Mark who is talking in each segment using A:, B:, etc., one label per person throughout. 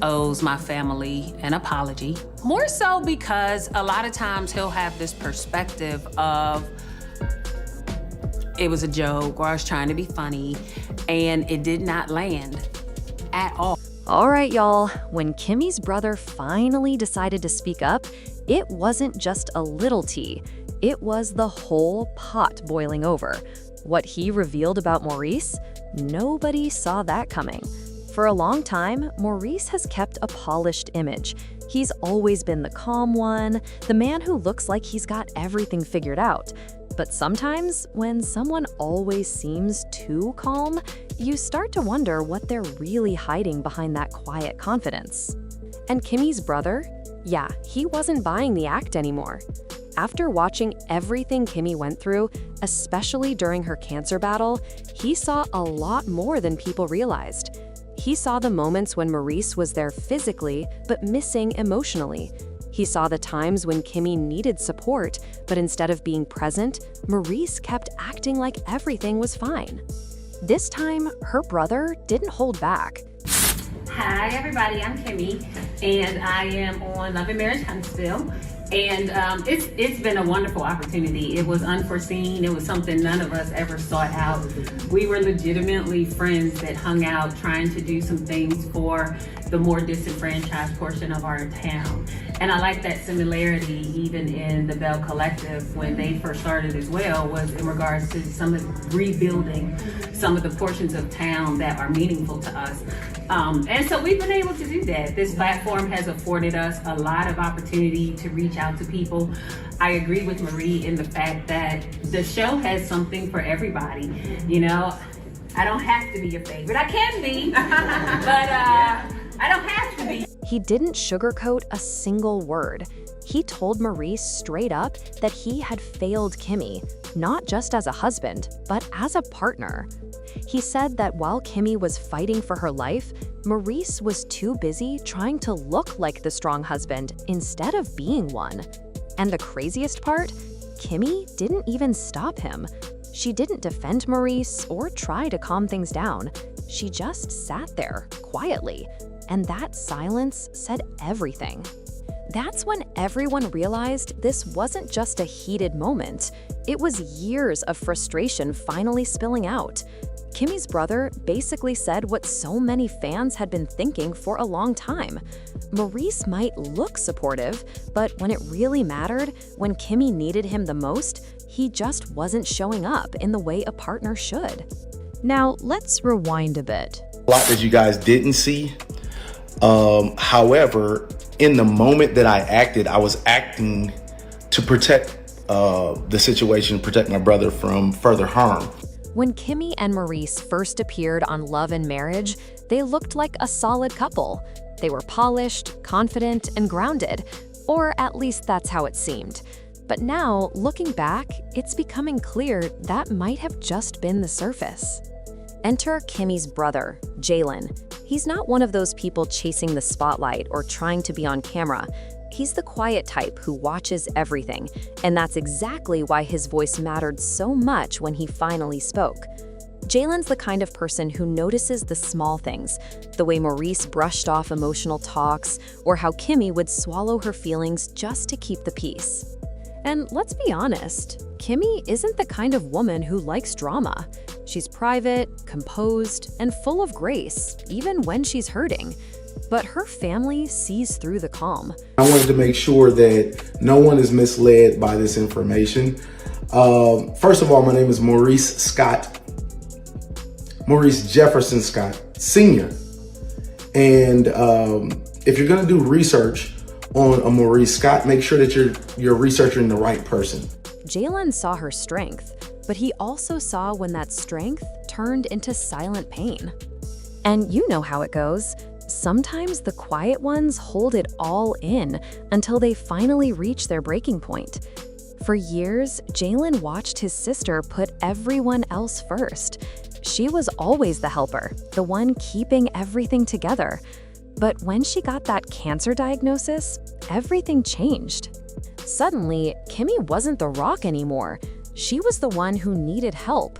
A: Owes my family an apology. More so because a lot of times he'll have this perspective of it was a joke or I was trying to be funny, and it did not land at all.
B: All right, y'all. When Kimmy's brother finally decided to speak up, it wasn't just a little tea. It was the whole pot boiling over. What he revealed about Maurice? Nobody saw that coming. For a long time, Maurice has kept a polished image. He's always been the calm one, the man who looks like he's got everything figured out. But sometimes, when someone always seems too calm, you start to wonder what they're really hiding behind that quiet confidence. And Kimmy's brother? Yeah, he wasn't buying the act anymore. After watching everything Kimmy went through, especially during her cancer battle, he saw a lot more than people realized. He saw the moments when Maurice was there physically, but missing emotionally. He saw the times when Kimmy needed support, but instead of being present, Maurice kept acting like everything was fine. This time, her brother didn't hold back.
A: Hi everybody, I'm Kimmy, and I am on Love and Marriage Huntsville. And it's been a wonderful opportunity. It was unforeseen. It was something none of us ever sought out. We were legitimately friends that hung out trying to do some things for the more disenfranchised portion of our town. And I like that similarity even in the Bell Collective when they first started as well, was in regards to some of rebuilding some of the portions of town that are meaningful to us. And so we've been able to do that. This platform has afforded us a lot of opportunity to reach out to people. I agree with Marie in the fact that the show has something for everybody. You know, I don't have to be your favorite. I can be, but I don't have to be.
B: He didn't sugarcoat a single word. He told Maurice straight up that he had failed Kimmy, not just as a husband, but as a partner. He said that while Kimmy was fighting for her life, Maurice was too busy trying to look like the strong husband instead of being one. And the craziest part? Kimmy didn't even stop him. She didn't defend Maurice or try to calm things down. She just sat there, quietly. And that silence said everything. That's when everyone realized this wasn't just a heated moment. It was years of frustration finally spilling out. Kimmy's brother basically said what so many fans had been thinking for a long time. Maurice might look supportive, but when it really mattered, when Kimmy needed him the most, he just wasn't showing up in the way a partner should. Now, let's rewind a bit.
C: A lot that you guys didn't see. However, in the moment that I acted, I was acting to protect the situation, protect my brother from further harm.
B: When Kimmy and Maurice first appeared on Love and Marriage, they looked like a solid couple. They were polished, confident, and grounded, or at least that's how it seemed. But now, looking back, it's becoming clear that might have just been the surface. Enter Kimmy's brother, Jalen. He's not one of those people chasing the spotlight or trying to be on camera. He's the quiet type who watches everything, and that's exactly why his voice mattered so much when he finally spoke. Jalen's the kind of person who notices the small things, the way Maurice brushed off emotional talks, or how Kimmy would swallow her feelings just to keep the peace. And let's be honest, Kimmy isn't the kind of woman who likes drama. She's private, composed, and full of grace, even when she's hurting. But her family sees through the calm.
C: I wanted to make sure that no one is misled by this information. First of all, my name is Maurice Scott. Maurice Jefferson Scott, Sr. And if you're gonna do research on a Maurice Scott, make sure that you're researching the right person.
B: Jalen saw her strength, but he also saw when that strength turned into silent pain. And you know how it goes. Sometimes the quiet ones hold it all in until they finally reach their breaking point. For years, Jalen watched his sister put everyone else first. She was always the helper, the one keeping everything together. But when she got that cancer diagnosis, everything changed. Suddenly, Kimmy wasn't the rock anymore. She was the one who needed help.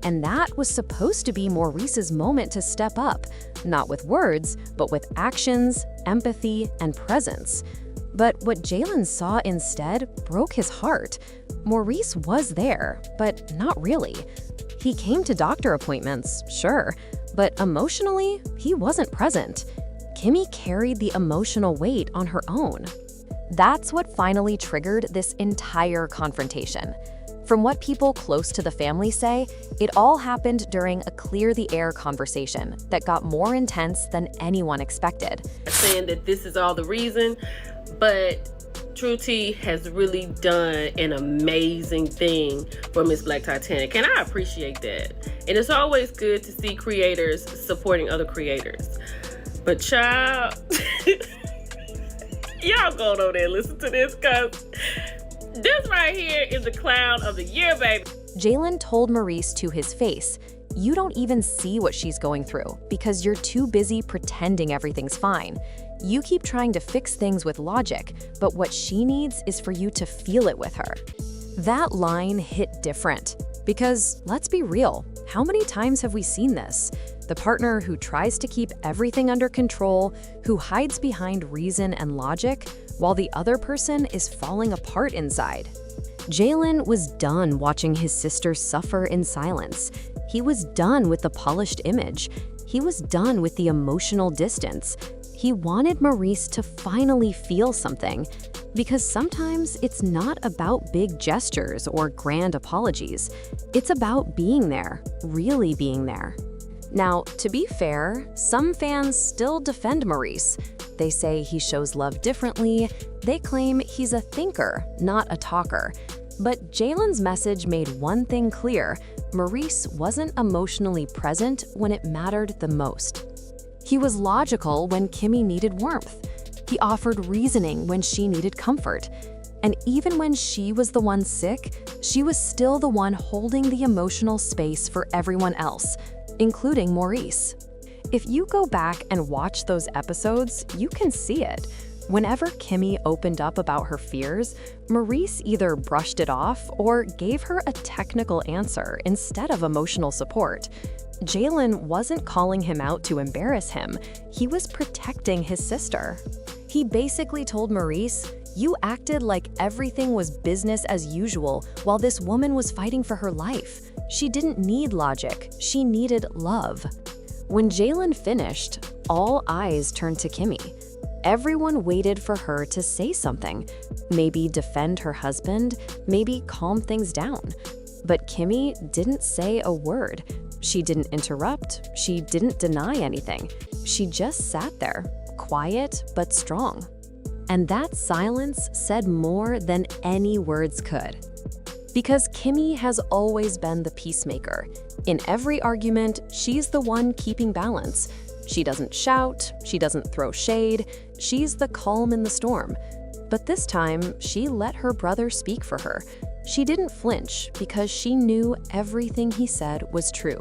B: And that was supposed to be Maurice's moment to step up, not with words, but with actions, empathy, and presence. But what Jalen saw instead broke his heart. Maurice was there, but not really. He came to doctor appointments, sure, but emotionally, he wasn't present. Kimmy carried the emotional weight on her own. That's what finally triggered this entire confrontation. From what people close to the family say, it all happened during a clear-the-air conversation that got more intense than anyone expected.
D: Saying that this is all the reason, but True T has really done an amazing thing for Miss Black Titanic, and I appreciate that. And it's always good to see creators supporting other creators. But child, y'all go over there and listen to this, because this right here is the clown of the year, baby.
B: Jalen told Maurice to his face, "You don't even see what she's going through because you're too busy pretending everything's fine. You keep trying to fix things with logic, but what she needs is for you to feel it with her." That line hit different because, let's be real, how many times have we seen this? The partner who tries to keep everything under control, who hides behind reason and logic, while the other person is falling apart inside. Jalen was done watching his sister suffer in silence. He was done with the polished image. He was done with the emotional distance. He wanted Maurice to finally feel something, because sometimes it's not about big gestures or grand apologies. It's about being there, really being there. Now, to be fair, some fans still defend Maurice. They say he shows love differently. They claim he's a thinker, not a talker. But Jalen's message made one thing clear: Maurice wasn't emotionally present when it mattered the most. He was logical when Kimmy needed warmth. He offered reasoning when she needed comfort. And even when she was the one sick, she was still the one holding the emotional space for everyone else, including Maurice. If you go back and watch those episodes, you can see it. Whenever Kimmy opened up about her fears, Maurice either brushed it off or gave her a technical answer instead of emotional support. Jalen wasn't calling him out to embarrass him. He was protecting his sister. He basically told Maurice, "You acted like everything was business as usual while this woman was fighting for her life. She didn't need logic. She needed love." When Jalen finished, all eyes turned to Kimmy. Everyone waited for her to say something, maybe defend her husband, maybe calm things down. But Kimmy didn't say a word. She didn't interrupt. She didn't deny anything. She just sat there, quiet but strong. And that silence said more than any words could. Because Kimmy has always been the peacemaker. In every argument, she's the one keeping balance. She doesn't shout, she doesn't throw shade, she's the calm in the storm. But this time, she let her brother speak for her. She didn't flinch because she knew everything he said was true.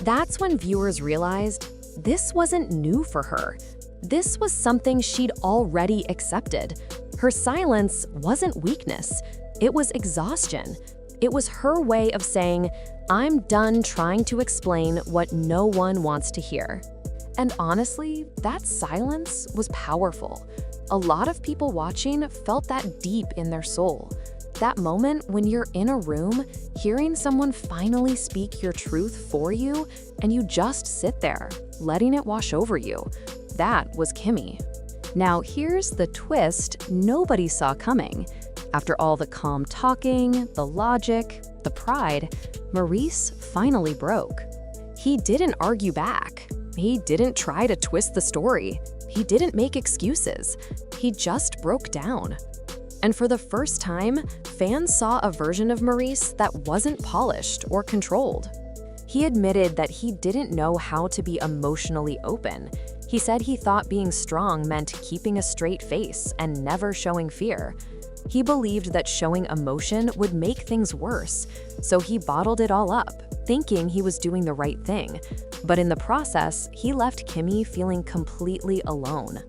B: That's when viewers realized this wasn't new for her. This was something she'd already accepted. Her silence wasn't weakness, it was exhaustion. It was her way of saying, "I'm done trying to explain what no one wants to hear." And honestly, that silence was powerful. A lot of people watching felt that deep in their soul. That moment when you're in a room, hearing someone finally speak your truth for you, and you just sit there, letting it wash over you. That was Kimmy. Now here's the twist nobody saw coming. After all the calm talking, the logic, the pride, Maurice finally broke. He didn't argue back. He didn't try to twist the story. He didn't make excuses. He just broke down. And for the first time, fans saw a version of Maurice that wasn't polished or controlled. He admitted that he didn't know how to be emotionally open. He said he thought being strong meant keeping a straight face and never showing fear. He believed that showing emotion would make things worse, so he bottled it all up, thinking he was doing the right thing. But in the process, he left Kimmy feeling completely alone.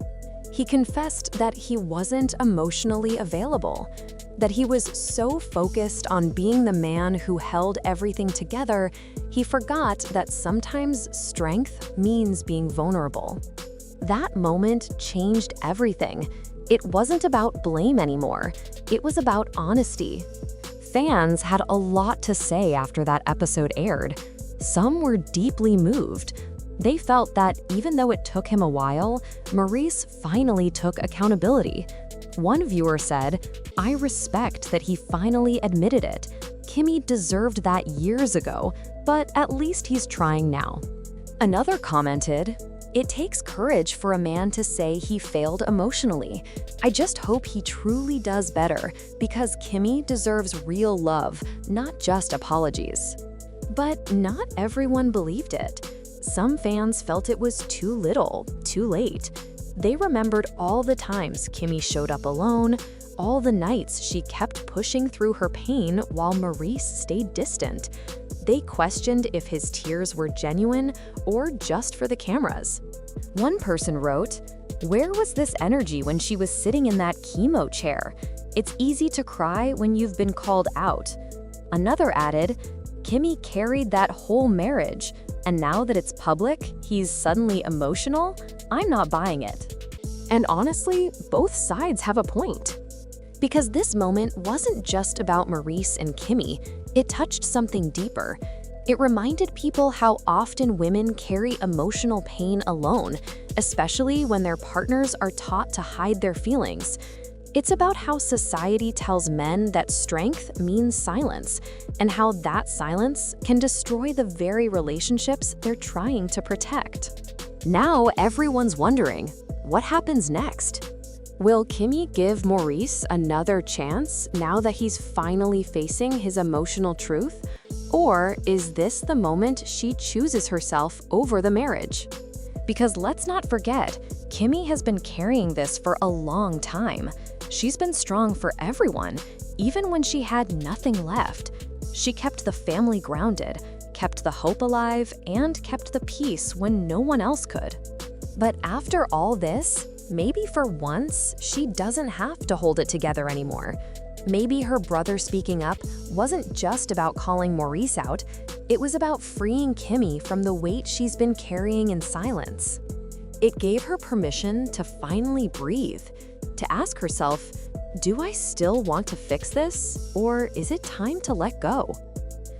B: He confessed that he wasn't emotionally available, that he was so focused on being the man who held everything together, he forgot that sometimes strength means being vulnerable. That moment changed everything. It wasn't about blame anymore. It was about honesty. Fans had a lot to say after that episode aired. Some were deeply moved. They felt that even though it took him a while, Maurice finally took accountability. One viewer said, "I respect that he finally admitted it. Kimmy deserved that years ago, but at least he's trying now." Another commented, "It takes courage for a man to say he failed emotionally. I just hope he truly does better, because Kimmy deserves real love, not just apologies." But not everyone believed it. Some fans felt it was too little, too late. They remembered all the times Kimmy showed up alone, all the nights she kept pushing through her pain while Maurice stayed distant. They questioned if his tears were genuine or just for the cameras. One person wrote, "Where was this energy when she was sitting in that chemo chair? It's easy to cry when you've been called out." Another added, "Kimmy carried that whole marriage, and now that it's public, he's suddenly emotional? I'm not buying it." And honestly, both sides have a point. Because this moment wasn't just about Maurice and Kimmy, it touched something deeper. It reminded people how often women carry emotional pain alone, especially when their partners are taught to hide their feelings. It's about how society tells men that strength means silence, and how that silence can destroy the very relationships they're trying to protect. Now everyone's wondering, what happens next? Will Kimmy give Maurice another chance now that he's finally facing his emotional truth? Or is this the moment she chooses herself over the marriage? Because let's not forget, Kimmy has been carrying this for a long time. She's been strong for everyone, even when she had nothing left. She kept the family grounded, kept the hope alive, and kept the peace when no one else could. But after all this, maybe for once, she doesn't have to hold it together anymore. Maybe her brother speaking up wasn't just about calling Maurice out, it was about freeing Kimmy from the weight she's been carrying in silence. It gave her permission to finally breathe, to ask herself, do I still want to fix this, or is it time to let go?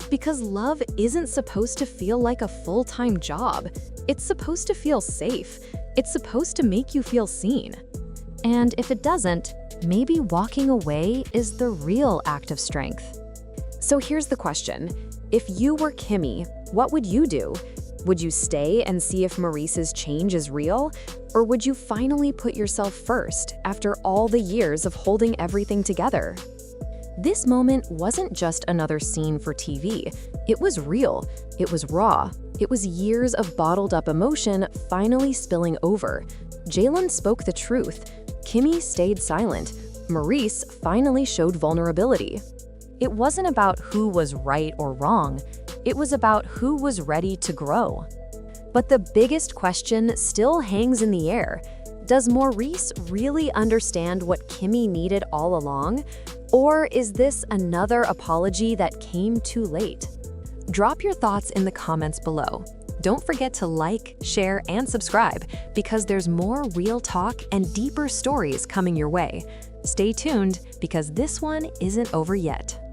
B: Because love isn't supposed to feel like a full-time job. It's supposed to feel safe. It's supposed to make you feel seen. And if it doesn't, maybe walking away is the real act of strength. So here's the question. If you were Kimmy, what would you do? Would you stay and see if Maurice's change is real? Or would you finally put yourself first after all the years of holding everything together? This moment wasn't just another scene for TV. It was real. It was raw. It was years of bottled up emotion finally spilling over. Jalen spoke the truth. Kimmy stayed silent. Maurice finally showed vulnerability. It wasn't about who was right or wrong. It was about who was ready to grow. But the biggest question still hangs in the air. Does Maurice really understand what Kimmy needed all along? Or is this another apology that came too late? Drop your thoughts in the comments below. Don't forget to like, share, and subscribe because there's more real talk and deeper stories coming your way. Stay tuned because this one isn't over yet.